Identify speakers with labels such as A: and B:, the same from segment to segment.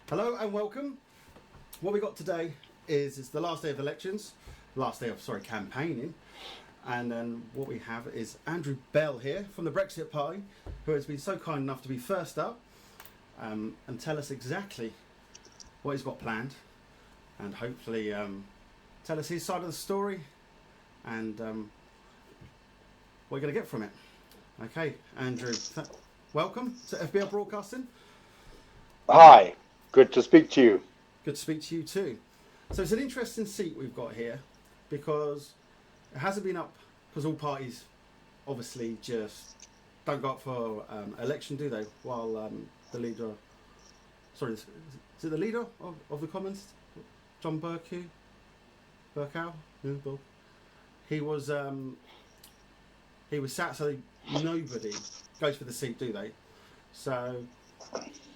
A: Hello and welcome. What we got today is it's the last day of elections, campaigning, and then what we have is Andrew Bell here from the Brexit Party, who has been so kind enough to be first up and tell us exactly what he's got planned, and hopefully tell us his side of the story and what you're going to get from it. Okay, Andrew, welcome to FBL Broadcasting.
B: Hi, good to speak to you.
A: Good to speak to you too. So it's an interesting seat we've got here because it hasn't been up because all parties obviously just don't go up for election, do they? While the leader, is it the leader of the Commons, John Bercow? He was sat, so nobody goes for the seat, do they? So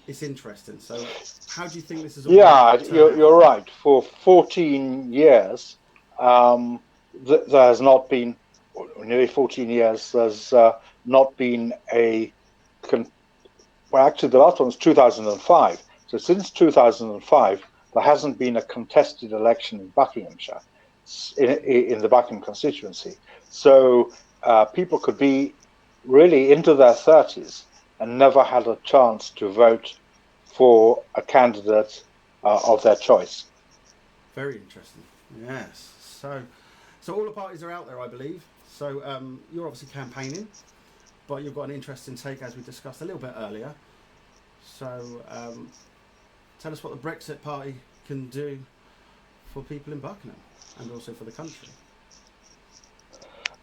A: it's interesting. So how do you think this is all
B: you're right. For 14 years, there has not been, nearly 14 years, there's not been actually the last one was 2005. So since 2005, there hasn't been a contested election in Buckinghamshire, in the Buckingham Constituency. So people could be really into their 30s and never had a chance to vote for a candidate of their choice.
A: Very interesting. Yes. So all the parties are out there, I believe. So you're obviously campaigning, but you've got an interesting take, as we discussed a little bit earlier. So tell us what the Brexit Party can do for people in Buckingham and also for the country.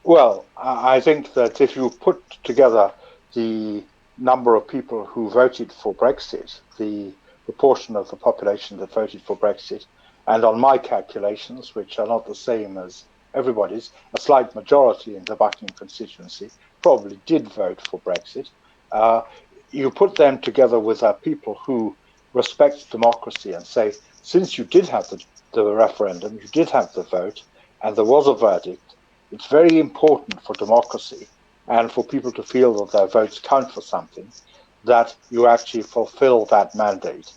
B: Well, I think that if you put together the number of people who voted for Brexit, the proportion of the population that voted for Brexit, and on my calculations, which are not the same as everybody's, a slight majority in the Buckingham constituency probably did vote for Brexit. You put them together with people who respect democracy and say, since you did have the referendum, you did have the vote, and there was a verdict, it's very important for democracy and for people to feel that their votes count for something, that you actually fulfill that mandate.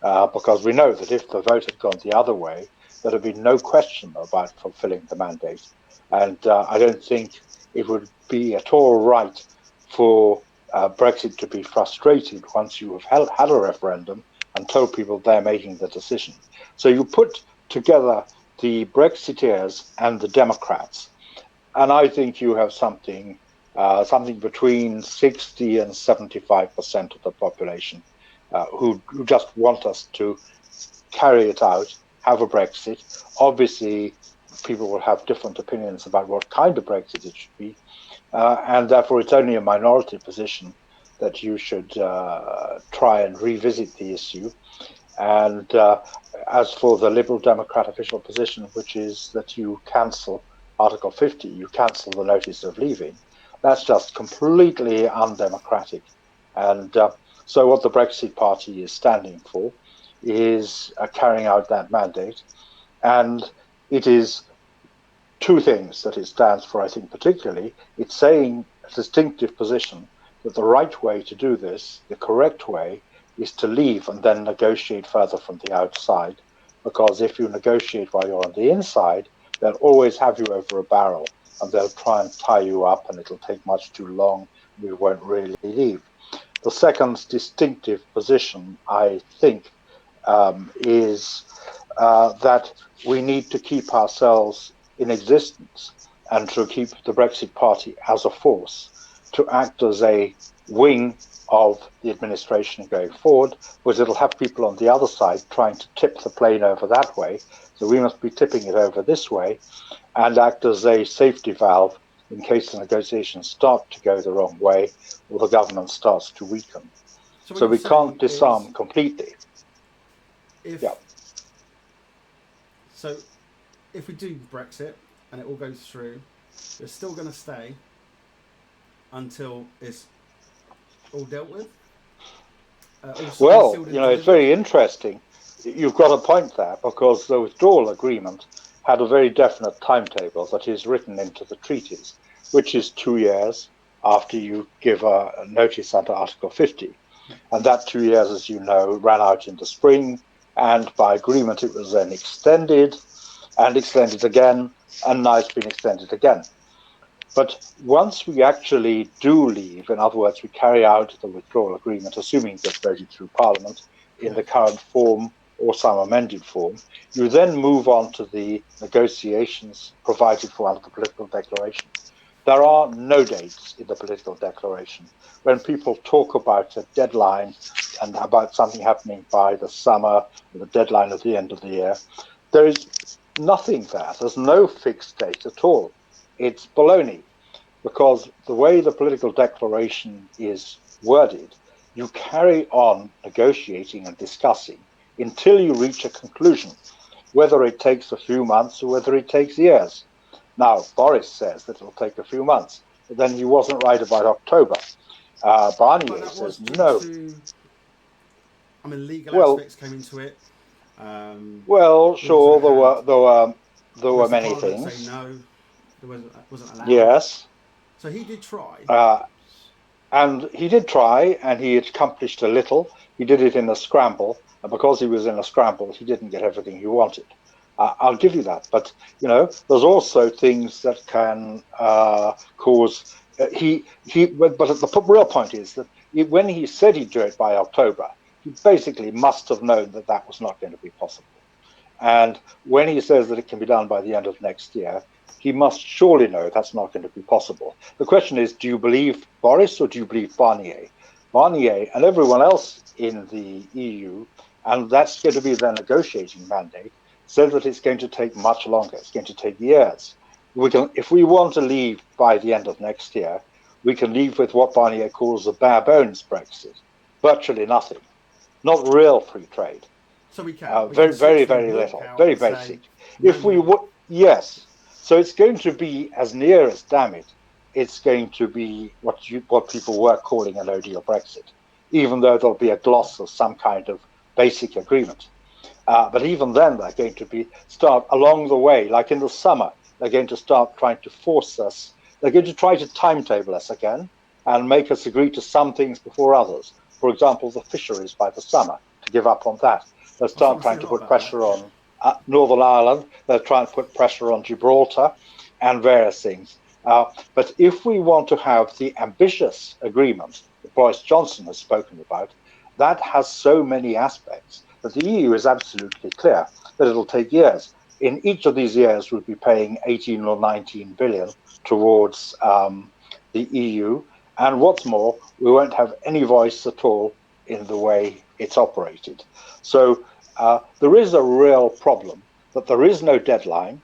B: Because we know that if the vote had gone the other way, there would have been no question about fulfilling the mandate. And I don't think it would be at all right for Brexit to be frustrated once you have had a referendum and told people they're making the decision. So you put together the Brexiteers and the Democrats, and I think you have something between 60 and 75% of the population who just want us to carry it out, have a Brexit. Obviously, people will have different opinions about what kind of Brexit it should be, and therefore it's only a minority position that you should try and revisit the issue. And as for the Liberal Democrat official position, which is that you cancel Article 50, you cancel the notice of leaving, that's just completely undemocratic. And so what the Brexit Party is standing for is carrying out that mandate. And it is two things that it stands for, I think, particularly. It's saying a distinctive position that the right way to do this, the correct way, is to leave and then negotiate further from the outside. Because if you negotiate while you're on the inside, they'll always have you over a barrel and they'll try and tie you up and it'll take much too long and you won't really leave. The second distinctive position, I think, is that we need to keep ourselves in existence and to keep the Brexit Party as a force, to act as a wing of the administration going forward, because it'll have people on the other side trying to tip the plane over that way. So we must be tipping it over this way and act as a safety valve in case the negotiations start to go the wrong way or the government starts to weaken. So we can't disarm completely.
A: So if we do Brexit and it all goes through, we're still going to stay until it's all dealt with?
B: It's very interesting. You've got a point there, because the withdrawal agreement had a very definite timetable that is written into the treaties, which is 2 years after you give a notice under Article 50. And that 2 years, as you know, ran out in the spring, and by agreement it was then extended and extended again, and now it's been extended again. But once we actually do leave, in other words, we carry out the withdrawal agreement, assuming it gets voted through Parliament in the current form or some amended form, you then move on to the negotiations provided for under the political declaration. There are no dates in the political declaration. When people talk about a deadline and about something happening by the summer, or the deadline at the end of the year, there is nothing there. There's no fixed date at all. It's baloney, because the way the political declaration is worded, you carry on negotiating and discussing until you reach a conclusion, whether it takes a few months or whether it takes years. Now, Boris says that it'll take a few months, but then he wasn't right about October. Barnier says no.
A: Legal aspects came into it.
B: Well, sure, there were many things.
A: Say no, there wasn't allowed.
B: Yes.
A: So he did try.
B: And he did try, and he accomplished a little. He did it in a scramble, and because he was in a scramble, he didn't get everything he wanted. I'll give you that. But, there's also things that can cause... but the real point is that when he said he'd do it by October, he basically must have known that that was not going to be possible. And when he says that it can be done by the end of next year, he must surely know that's not going to be possible. The question is, do you believe Boris or do you believe Barnier? Barnier and everyone else in the EU, and that's going to be their negotiating mandate, said that it's going to take much longer. It's going to take years. If we want to leave by the end of next year, we can leave with what Barnier calls a bare bones Brexit. Virtually nothing. Not real free trade.
A: So we can.
B: Very little. Very basic. If we would, yes. So it's going to be, as near as, damn it, it's going to be what people were calling a no-deal Brexit, even though there'll be a gloss of some kind of basic agreement. But even then, they're going to start along the way, like in the summer, they're going to start trying to force us. They're going to try to timetable us again and make us agree to some things before others. For example, the fisheries by the summer, to give up on that. They'll start trying to put pressure on Northern Ireland. They'll try and put pressure on Gibraltar and various things. But if we want to have the ambitious agreement that Boris Johnson has spoken about, that has so many aspects that the EU is absolutely clear that it'll take years. In each of these years, we'll be paying 18 or 19 billion towards the EU. And what's more, we won't have any voice at all in the way it's operated. So there is a real problem that there is no deadline.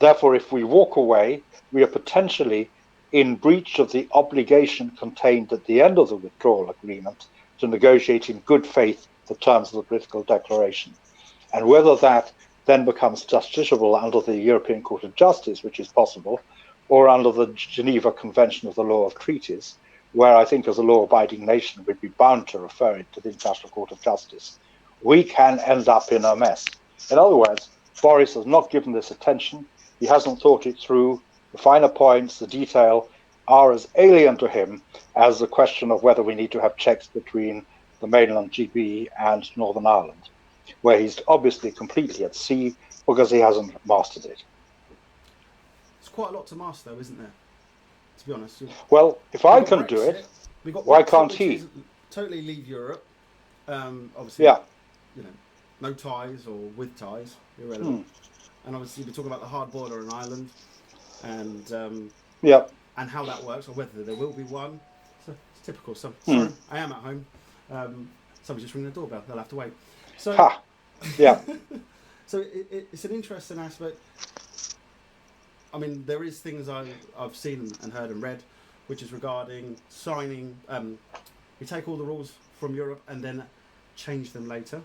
B: Therefore, if we walk away, we are potentially in breach of the obligation contained at the end of the withdrawal agreement to negotiate in good faith the terms of the political declaration. And whether that then becomes justiciable under the European Court of Justice, which is possible, or under the Geneva Convention of the Law of Treaties, where I think as a law-abiding nation we'd be bound to refer it to the International Court of Justice, we can end up in a mess. In other words, Boris has not given this attention. He hasn't thought it through. The finer points, the detail, are as alien to him as the question of whether we need to have checks between the mainland GB and Northern Ireland, where he's obviously completely at sea because he hasn't mastered it.
A: It's quite a lot to master, though, isn't there? To be honest.
B: Well, if I can do it, why can't he?
A: Totally leave Europe. Obviously, no ties or with ties, irrelevant. And obviously, we're talking about the hard border in Ireland, and and how that works, or whether there will be one. So it's typical. Sorry, I am at home. Somebody's just ringing the doorbell. They'll have to wait. So, so it's an interesting aspect. I mean, there is things I've seen and heard and read, which is regarding signing. We take all the rules from Europe and then change them later.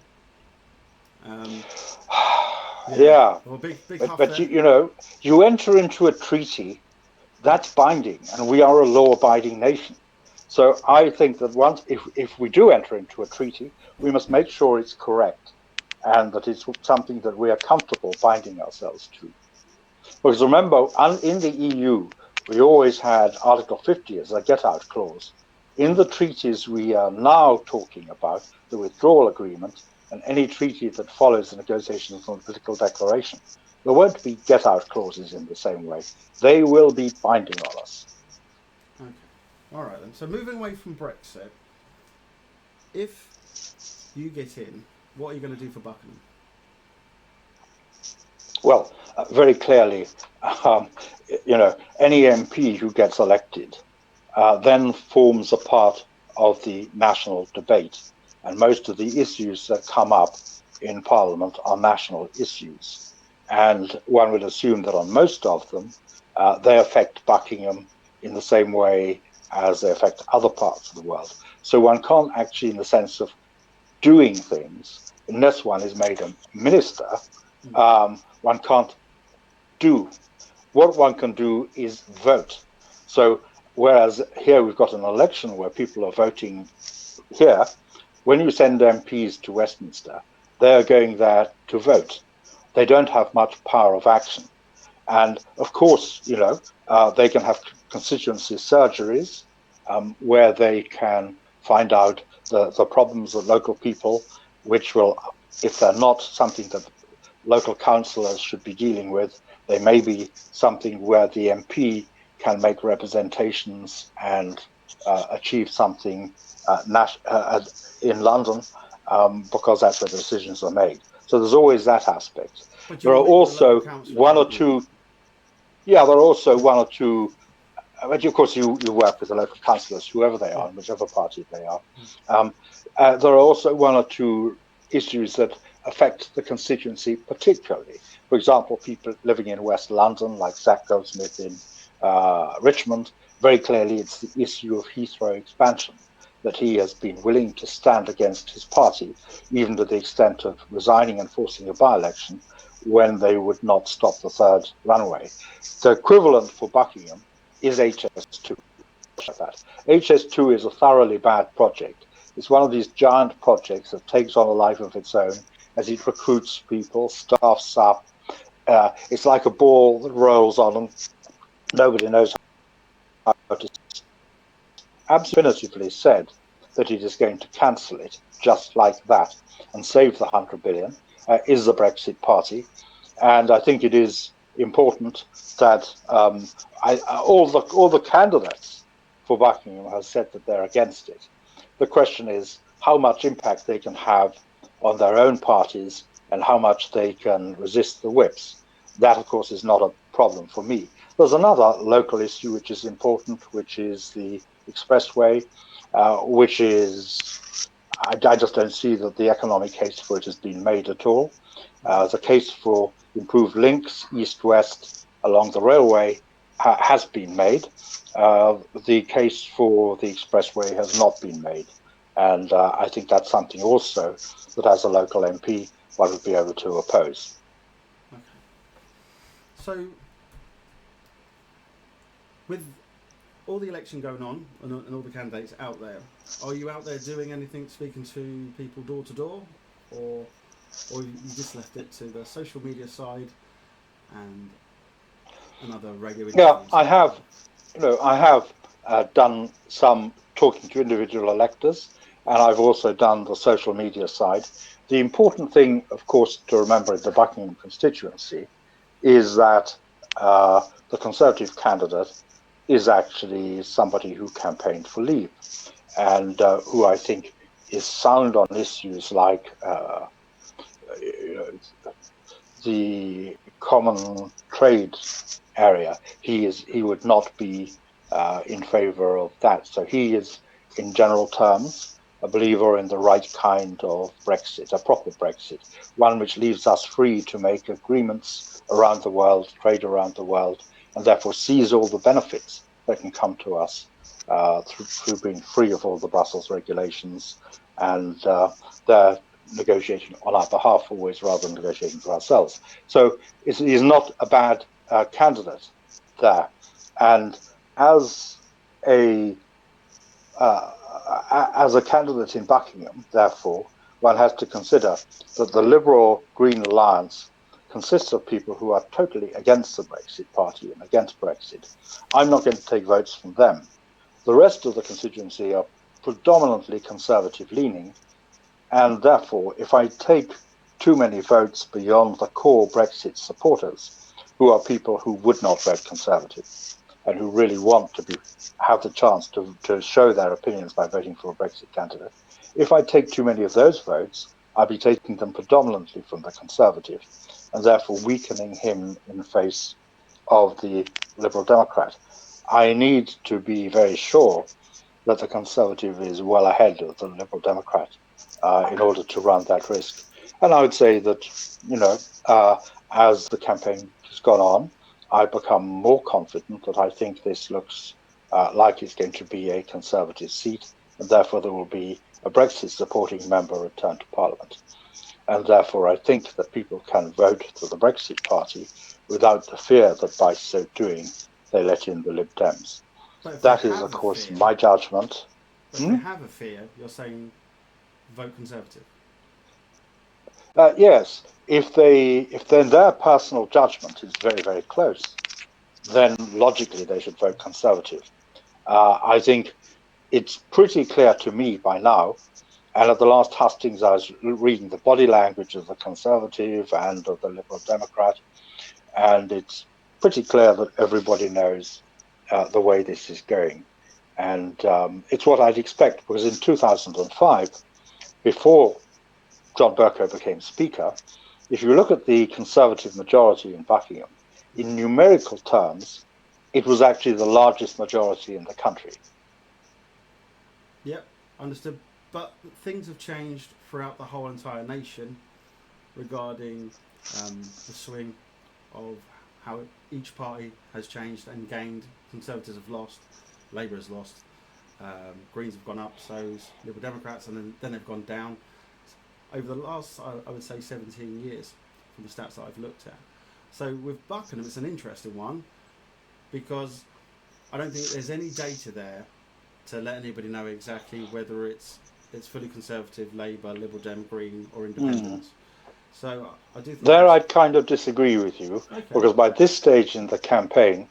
A: Well,
B: but you enter into a treaty that's binding, and we are a law-abiding nation. So I think that if we do enter into a treaty, we must make sure it's correct and that it's something that we are comfortable binding ourselves to. Because remember, in the EU, we always had Article 50 as a get-out clause. In the treaties we are now talking about, the withdrawal agreement, and any treaty that follows the negotiations on the political declaration, there won't be get-out clauses in the same way. They will be binding on us.
A: Okay. All right then. So moving away from Brexit, if you get in, what are you going to do for Buckingham?
B: Well, very clearly, any MP who gets elected then forms a part of the national debate. And most of the issues that come up in Parliament are national issues. And one would assume that on most of them, they affect Buckingham in the same way as they affect other parts of the world. So one can't actually, in the sense of doing things, unless one is made a minister, one can't do. What one can do is vote. So whereas here we've got an election where people are voting here, when you send MPs to Westminster, they're going there to vote. They don't have much power of action. And of course, they can have constituency surgeries where they can find out the problems of local people, which will, if they're not something that local councillors should be dealing with, they may be something where the MP can make representations and achieve something in London because that's where the decisions are made. So there's always that aspect. There are also one or two. Yeah, there are also one or two. But of course, you work with the local councillors, whoever they are, whichever party they are. There are also one or two issues that affect the constituency particularly. For example, people living in West London, like Zach Goldsmith in Richmond, very clearly it's the issue of Heathrow expansion that he has been willing to stand against his party, even to the extent of resigning and forcing a by-election when they would not stop the third runway. The equivalent for Buckingham is HS2. HS2 is a thoroughly bad project. It's one of these giant projects that takes on a life of its own as it recruits people, staffs up. It's like a ball that rolls on and nobody knows how to. Absolutely said that it is going to cancel it just like that and save the 100 billion is the Brexit Party. And I think it is important that all the candidates for Buckingham have said that they're against it. The question is how much impact they can have on their own parties and how much they can resist the whips. That, of course, is not a problem for me. There's another local issue which is important, which is the expressway, which is, I just don't see that the economic case for it has been made at all. The case for improved links east-west along the railway has been made. The case for the expressway has not been made. And I think that's something also that as a local MP one would be able to oppose.
A: Okay. So with all the election going on and all the candidates out there, are you out there doing anything, speaking to people door to door, or you just left it to the social media side and another regular?
B: Yeah, I have. I have done some talking to individual electors, and I've also done the social media side. The important thing, of course, to remember in the Buckingham constituency is that the Conservative candidate is actually somebody who campaigned for Leave and who I think is sound on issues like the common trade area. He would not be in favour of that. So he is, in general terms, a believer in the right kind of Brexit, a proper Brexit, one which leaves us free to make agreements around the world, trade around the world, and therefore sees all the benefits that can come to us through being free of all the Brussels regulations, and they're negotiating on our behalf always rather than negotiating for ourselves. So he's not a bad candidate there. And as a candidate in Buckingham, therefore, one has to consider that the Liberal Green Alliance consists of people who are totally against the Brexit Party and against Brexit. I'm not going to take votes from them. The rest of the constituency are predominantly conservative leaning, and therefore, if I take too many votes beyond the core Brexit supporters, who are people who would not vote Conservative and who really want to have the chance to show their opinions by voting for a Brexit candidate, if I take too many of those votes, I'll be taking them predominantly from the Conservative, and therefore weakening him in the face of the Liberal Democrat. I need to be very sure that the Conservative is well ahead of the Liberal Democrat in order to run that risk. And I would say that, as the campaign has gone on, I've become more confident that I think this looks like it's going to be a Conservative seat, and therefore there will be a Brexit supporting member returned to Parliament. And therefore I think that people can vote for the Brexit Party without the fear that by so doing they let in the Lib Dems. That is, of course, my judgment.
A: But if they have a fear, you're saying vote Conservative?
B: Yes. If then their personal judgment is very, very close, then logically they should vote Conservative. I think it's pretty clear to me by now, and at the last hustings I was reading the body language of the Conservative and of the Liberal Democrat, and it's pretty clear that everybody knows the way this is going. And it's what I'd expect, because in 2005, before John Bercow became Speaker, if you look at the Conservative majority in Buckingham, in numerical terms, it was actually the largest majority in the country.
A: Yep, understood. But things have changed throughout the whole entire nation regarding the swing of how each party has changed and gained. Conservatives have lost, Labour has lost, Greens have gone up, so has Liberal Democrats, and then they've gone down over the last, I would say, 17 years from the stats that I've looked at. So with Buckingham, it's an interesting one because I don't think there's any data there to let anybody know exactly whether it's fully Conservative, Labour, Liberal Dem, Green or Independents. So I do think
B: there I'd kind of disagree with you, because by this stage in the campaign,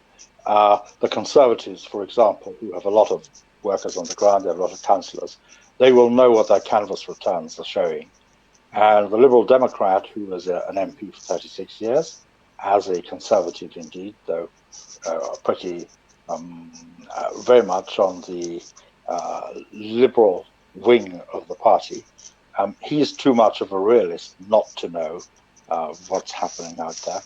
B: the Conservatives, for example, who have a lot of workers on the ground, they have a lot of councillors, they will know what their canvass returns are showing. And the Liberal Democrat, who was an MP for 36 years, as a Conservative indeed, though pretty very much on the liberal wing of the party, he's too much of a realist not to know what's happening out there.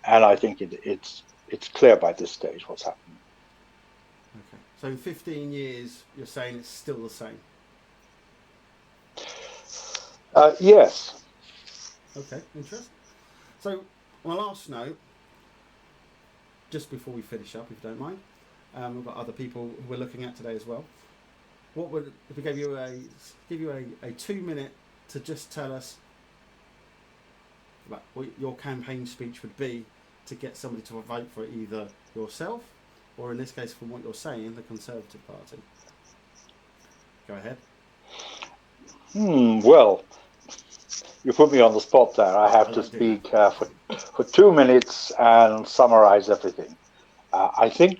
B: And I think it's clear by this stage what's happening.
A: Okay. So in 15 years, you're saying it's still the same?
B: Yes.
A: Okay, interesting. So on a last note, just before we finish up, if you don't mind, we've got other people who we're looking at today as well. What would, if we gave you a 2-minute to just tell us about what your campaign speech would be to get somebody to vote for either yourself or, in this case, from what you're saying, the Conservative Party? Go ahead.
B: Well, you put me on the spot there. I have to speak for 2 minutes and summarize everything. I think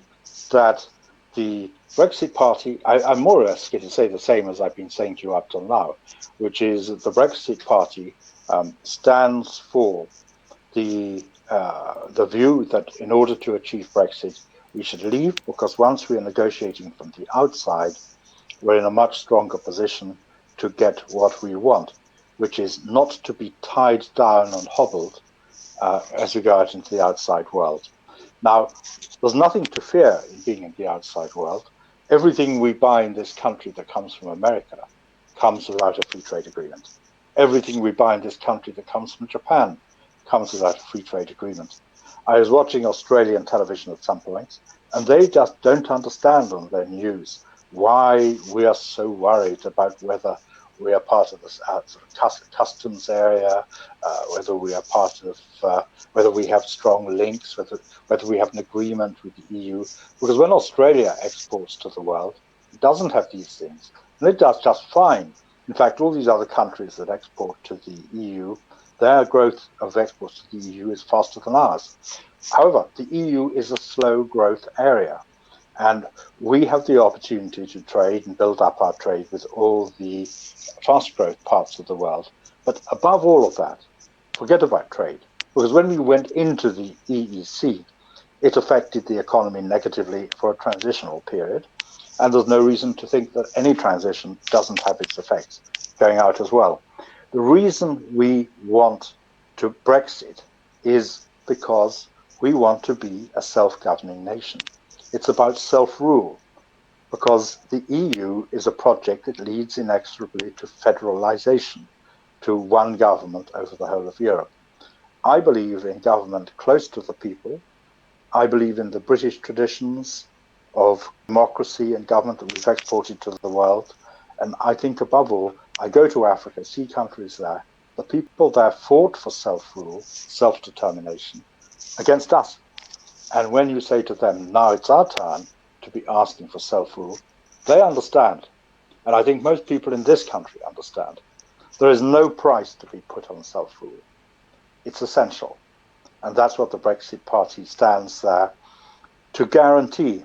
B: that the Brexit Party, I'm more or less going to say the same as I've been saying to you up till now, which is that the Brexit Party stands for the view that in order to achieve Brexit, we should leave, because once we are negotiating from the outside, we're in a much stronger position to get what we want, which is not to be tied down and hobbled as we go out into the outside world. Now, there's nothing to fear in being in the outside world. Everything we buy in this country that comes from America comes without a free trade agreement. Everything we buy in this country that comes from Japan comes without a free trade agreement. I was watching Australian television at some point, and they just don't understand on their news why we are so worried about whether we are part of this sort of customs area, whether we are part of, whether we have strong links, whether we have an agreement with the EU. Because when Australia exports to the world, it doesn't have these things, and it does just fine. In fact, all these other countries that export to the EU, their growth of exports to the EU is faster than ours. However, the EU is a slow growth area. And we have the opportunity to trade and build up our trade with all the fast growth parts of the world. But above all of that, forget about trade. Because when we went into the EEC, it affected the economy negatively for a transitional period. And there's no reason to think that any transition doesn't have its effects going out as well. The reason we want to Brexit is because we want to be a self-governing nation. It's about self-rule, because the EU is a project that leads inexorably to federalization, to one government over the whole of Europe. I believe in government close to the people. I believe in the British traditions of democracy and government that we've exported to the world. And I think above all, I go to Africa, see countries there. The people there fought for self-rule, self-determination against us. And when you say to them, now it's our turn to be asking for self-rule, they understand. And I think most people in this country understand. There is no price to be put on self-rule. It's essential. And that's what the Brexit Party stands there to guarantee.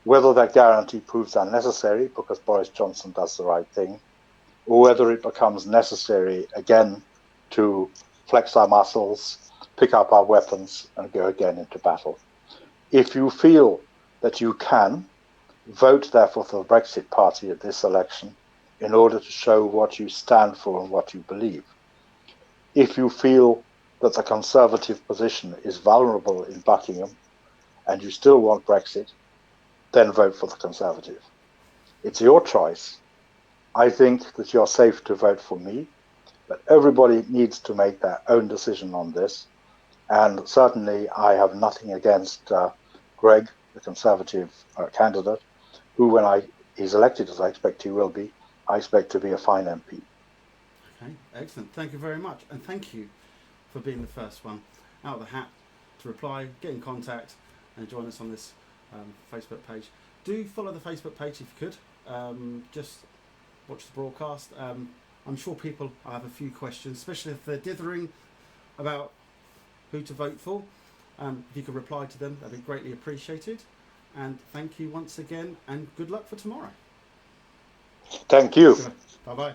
B: Whether that guarantee proves unnecessary because Boris Johnson does the right thing, or whether it becomes necessary again to flex our muscles, pick up our weapons, and go again into battle. If you feel that you can, vote therefore for the Brexit Party at this election in order to show what you stand for and what you believe. If you feel that the Conservative position is vulnerable in Buckingham and you still want Brexit, then vote for the Conservative. It's your choice. I think that you're safe to vote for me, but everybody needs to make their own decision on this. And certainly I have nothing against Greg, the Conservative candidate, who when he's elected, as I expect he will be, I expect to be a fine MP.
A: Okay, excellent. Thank you very much. And thank you for being the first one out of the hat to reply, get in contact, and join us on this Facebook page. Do follow the Facebook page if you could. Just watch the broadcast. I'm sure people will have a few questions, especially if they're dithering about who to vote for. If you could reply to them, that'd be greatly appreciated. And thank you once again, and good luck for tomorrow.
B: Thank you.
A: Bye-bye.